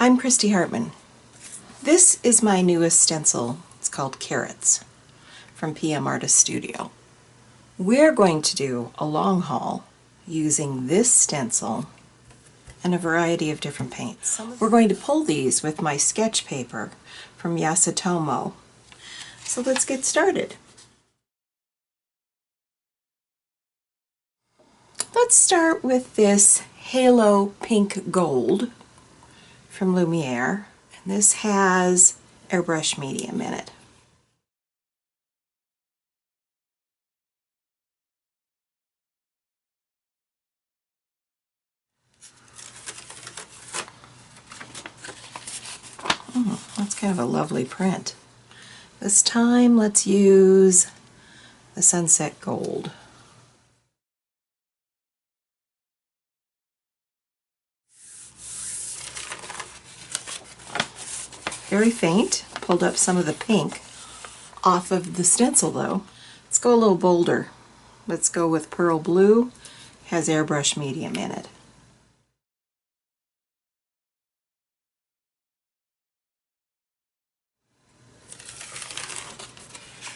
I'm Christy Hartman. This is my newest stencil. It's called Carrots from pmartiststudio. We're going to do a long haul using this stencil and a variety of different paints. We're going to pull these with my sketch paper from Yasutomo. So let's get started. Let's start with this Halo Pink Gold from Lumiere. And this has airbrush medium in it. That's kind of a lovely print. This time let's use the Sunset Gold. Very faint. Pulled up some of the pink off of the stencil though. Let's go a little bolder. Let's go with Pearl Blue. Has airbrush medium in it.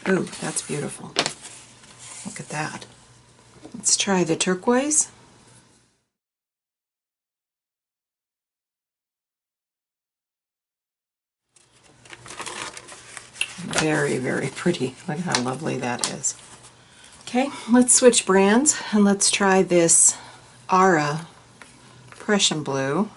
Ooh, that's beautiful. Look at that. Let's try the turquoise. Very, very pretty. Look how lovely that is. Okay, let's switch brands and let's try this Aura Prussian Blue.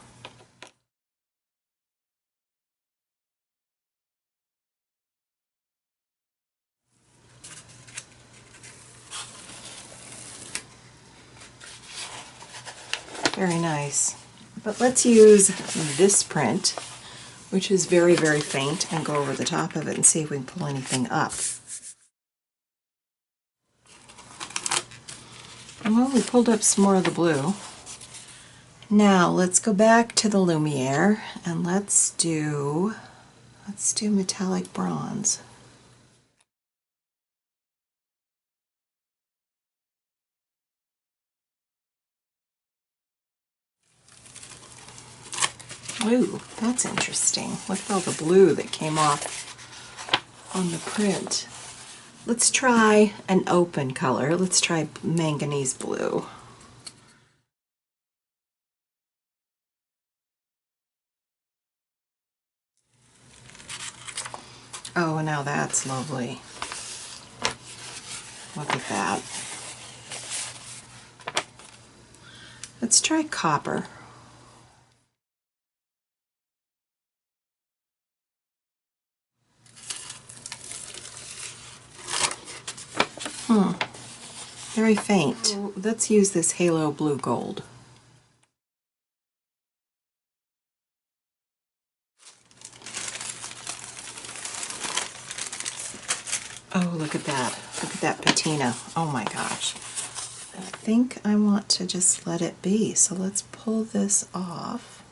Very nice. But let's use this print, which is very, very faint, and go over the top of it and see if we can pull anything up. Well, we pulled up some more of the blue. Now let's go back to the Lumiere and let's do metallic bronze. Ooh, that's interesting. Look at all the blue that came off on the print. Let's try an open color. Let's try manganese blue. Oh, now that's lovely. Look at that. Let's try copper. Very faint. So let's use this Halo Blue Gold. Oh, look at that. Look at that patina. Oh my gosh. I think I want to just let it be. So let's pull this off.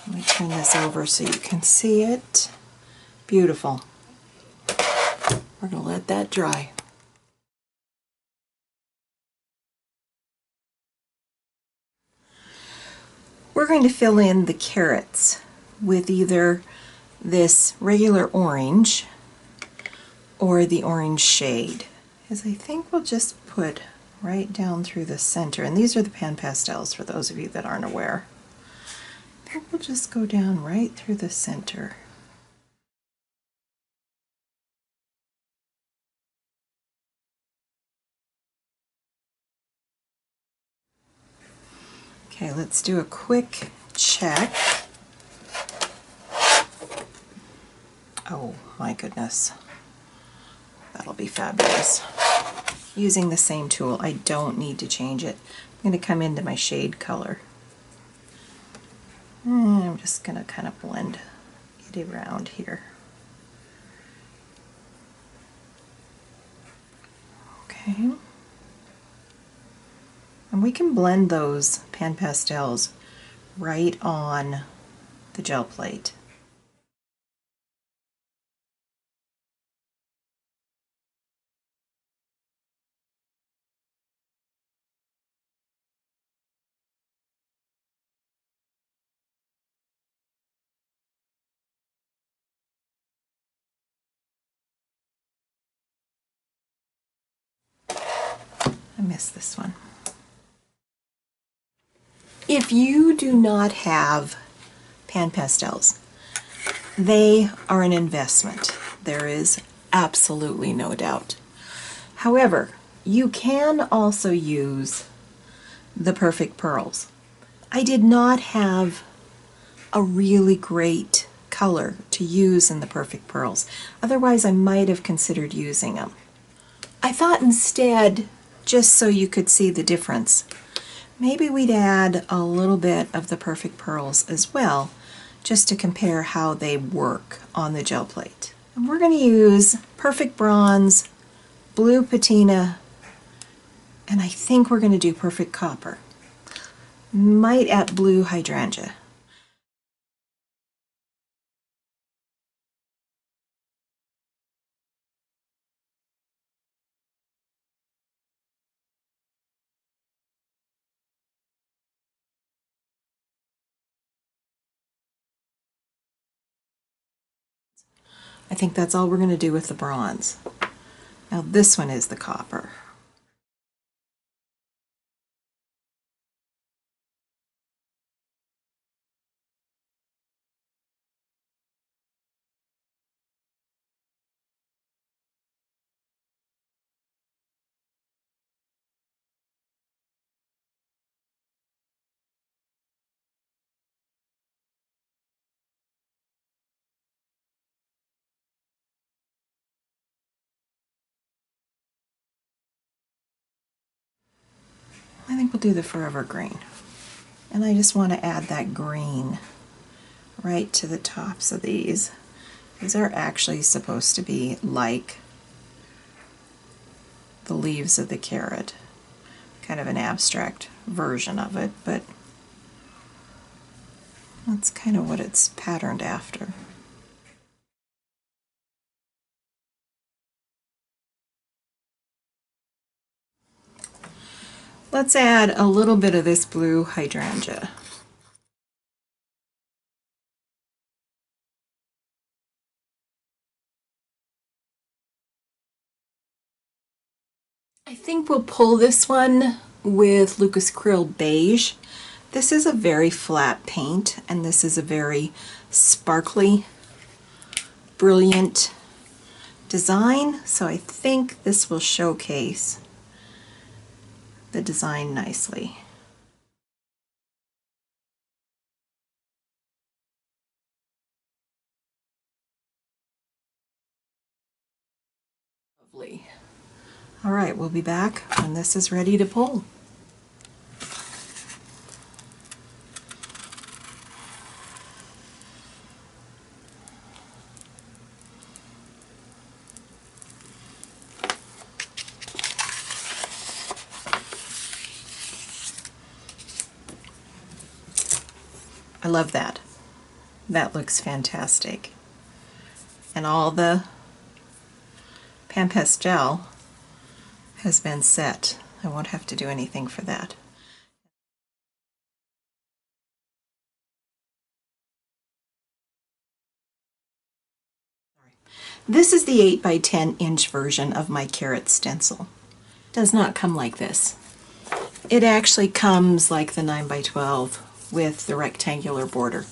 Let me turn this over so you can see it. Beautiful. We're going to let that dry. We're going to fill in the carrots with either this regular orange or the orange shade. As I think we'll just put right down through the center. And these are the pan pastels for those of you that aren't aware. I think we'll just go down right through the center. Okay, let's do a quick check. Oh my goodness, that'll be fabulous. Using the same tool, I don't need to change it. I'm going to come into my shade color. And I'm just going to kind of blend it around here. Okay. And we can blend those pan pastels right on the gel plate. I missed this one. If you do not have pan pastels, they are an investment. There is absolutely no doubt. However, you can also use the Perfect Pearls. I did not have a really great color to use in the Perfect Pearls. Otherwise, I might have considered using them. I thought instead, just so you could see the difference, maybe we'd add a little bit of the Perfect Pearls as well, just to compare how they work on the gel plate. And we're going to use Perfect Bronze, Blue Patina, and I think we're going to do Perfect Copper. Might add Blue Hydrangea. I think that's all we're going to do with the bronze. Now this one is the copper. I think we'll do the Forever Green. And I just want to add that green right to the tops of these. These are actually supposed to be like the leaves of the carrot. Kind of an abstract version of it, but that's kind of what it's patterned after. Let's add a little bit of this Blue Hydrangea. I think we'll pull this one with Lucas Krill Beige. This is a very flat paint, and this is a very sparkly, brilliant design, so I think this will showcase the design nicely. Lovely. All right, we'll be back when this is ready to pull. I love that. That looks fantastic. And all the pan pastel has been set. I won't have to do anything for that. This is the 8 by 10 inch version of my carrot stencil. It does not come like this. It actually comes like the 9 by 12 with the rectangular border.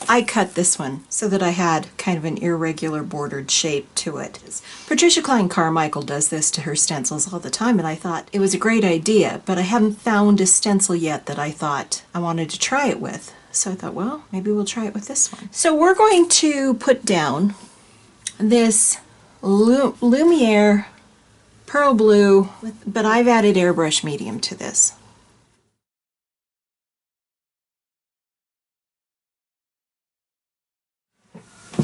I cut this one so that I had kind of an irregular bordered shape to it. Patricia Klein Carmichael does this to her stencils all the time, and I thought it was a great idea, but I haven't found a stencil yet that I thought I wanted to try it with. So I thought, well, maybe we'll try it with this one. So we're going to put down this Lumiere Pearl Blue, but I've added airbrush medium to this.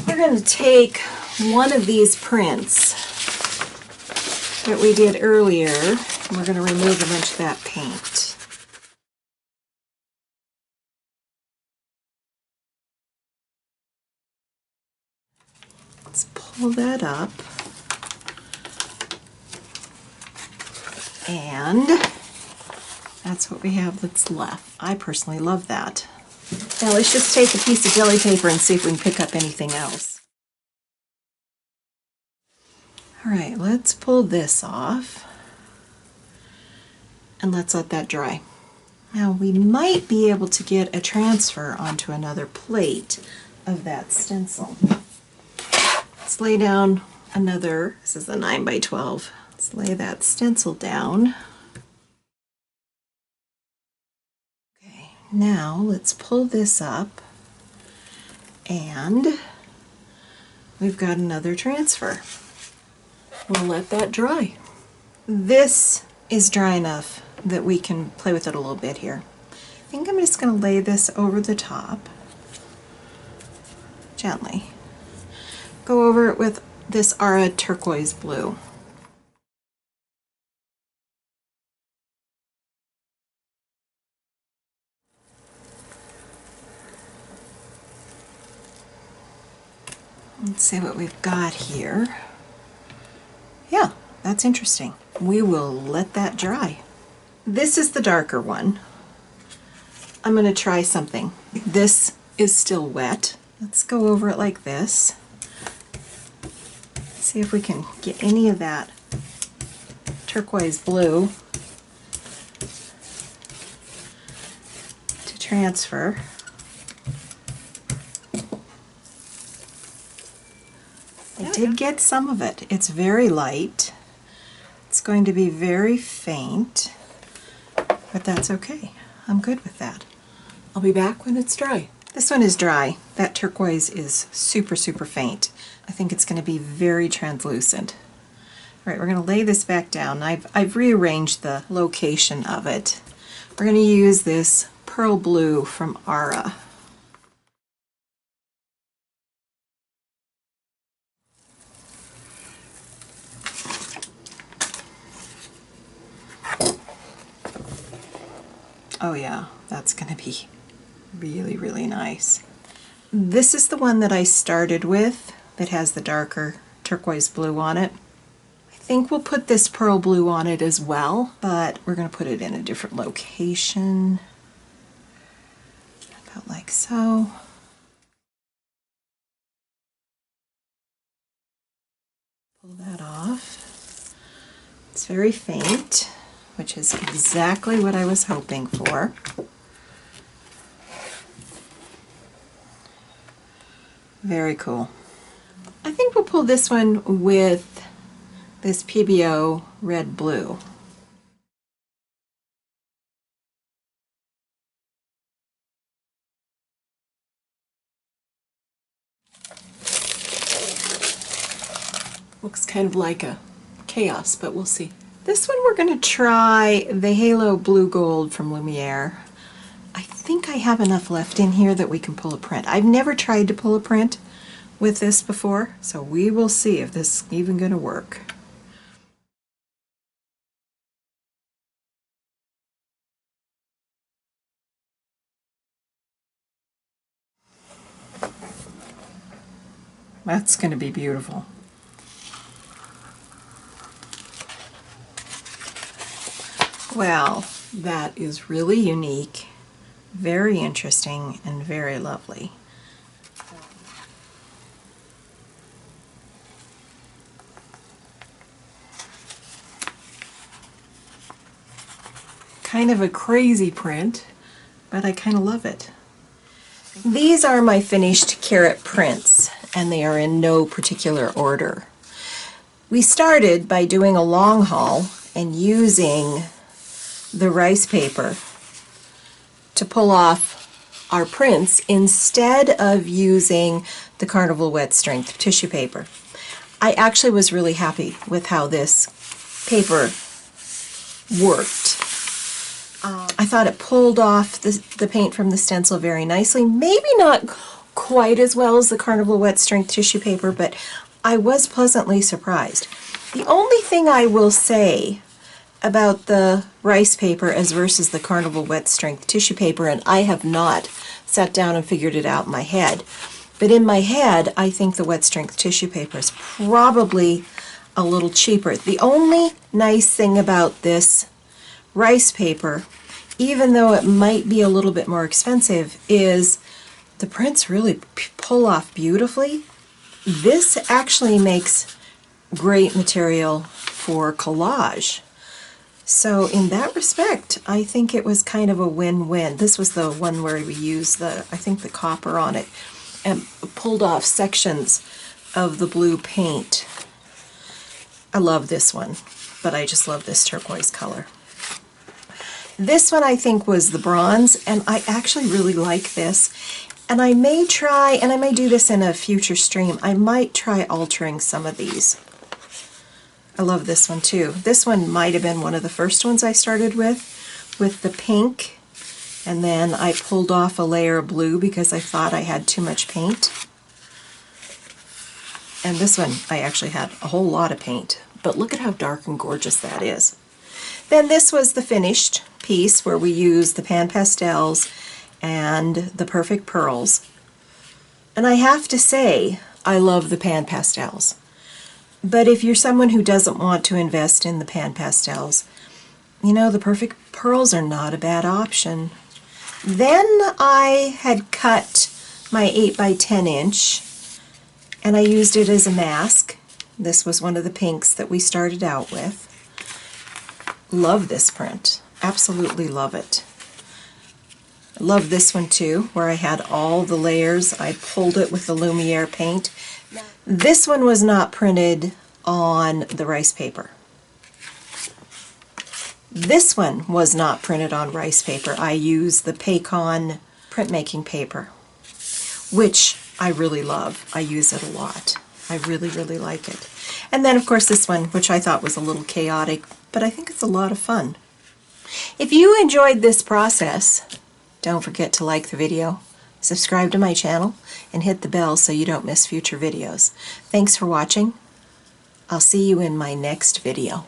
We're going to take one of these prints that we did earlier, and we're going to remove a bunch of that paint. Let's pull that up, and that's what we have that's left. I personally love that. Now let's just take a piece of jelly paper and see if we can pick up anything else. All right, let's pull this off. and let's let that dry. Now we might be able to get a transfer onto another plate of that stencil. Let's lay down another, this is a 9 by 12. Let's lay that stencil down. Okay, now let's pull this up and we've got another transfer. We'll let that dry. This is dry enough that we can play with it a little bit here. I think I'm just going to lay this over the top gently. Go over it with this Ara turquoise blue. Let's see what we've got here. Yeah, that's interesting. We will let that dry. This is the darker one. I'm going to try something. This is still wet. Let's go over it like this. See if we can get any of that turquoise blue to transfer. I did get some of it. It's very light. It's going to be very faint, but that's okay. I'm good with that. I'll be back when it's dry. This one is dry. That turquoise is super, super faint. I think it's going to be very translucent. All right, we're going to lay this back down. I've rearranged the location of it. We're going to use this pearl blue from Ara. Oh yeah, that's going to be really, really nice. This is the one that I started with that has the darker turquoise blue on it. I think we'll put this pearl blue on it as well, but we're going to put it in a different location. About like so. Pull that off. It's very faint, which is exactly what I was hoping for. Very cool. I think we'll pull this one with this PBO red blue. Looks kind of like a chaos, but we'll see. This one we're going to try the Halo Blue Gold from Lumiere. I think I have enough left in here that we can pull a print. I've never tried to pull a print with this before, so we will see if this is even going to work. That's going to be beautiful. Well, that is really unique, very interesting, and very lovely. Kind of a crazy print, but I kind of love it. These are my finished carrot prints, and they are in no particular order. We started by doing a long haul and using the rice paper to pull off our prints instead of using the Carnival wet strength tissue paper. I actually was really happy with how this paper worked. I thought it pulled off the paint from the stencil very nicely. Maybe not quite as well as the Carnival wet strength tissue paper, but I was pleasantly surprised. The only thing I will say about the rice paper as versus the Carnival wet strength tissue paper, and I have not sat down and figured it out in my head, but in my head I think the wet strength tissue paper is probably a little cheaper. The only nice thing about this rice paper, even though it might be a little bit more expensive, is the prints really pull off beautifully. This actually makes great material for collage. So in that respect, I think it was kind of a win-win. This was the one where we used I think the copper on it and pulled off sections of the blue paint. I love this one, but I just love this turquoise color. This one I think was the bronze, and I actually really like this. And I may try, and I may do this in a future stream, I might try altering some of these. I love this one too. This one might have been one of the first ones I started with the pink, and then I pulled off a layer of blue because I thought I had too much paint. And this one, I actually had a whole lot of paint, but look at how dark and gorgeous that is. Then this was the finished piece where we used the pan pastels and the perfect pearls. And I have to say, I love the pan pastels. But if you're someone who doesn't want to invest in the pan pastels, you know, the perfect pearls are not a bad option. Then I had cut my 8 by 10 inch and I used it as a mask. This was one of the pinks that we started out with. Love this print. Absolutely love it. I love this one too, where I had all the layers. I pulled it with the Lumiere paint. This one was not printed on the rice paper. This one was not printed on rice paper. I used the Paycon printmaking paper, which I really love. I use it a lot. I really, really like it. And then of course this one, which I thought was a little chaotic, but I think it's a lot of fun. If you enjoyed this process, don't forget to like the video, subscribe to my channel, and hit the bell so you don't miss future videos. Thanks for watching. I'll see you in my next video.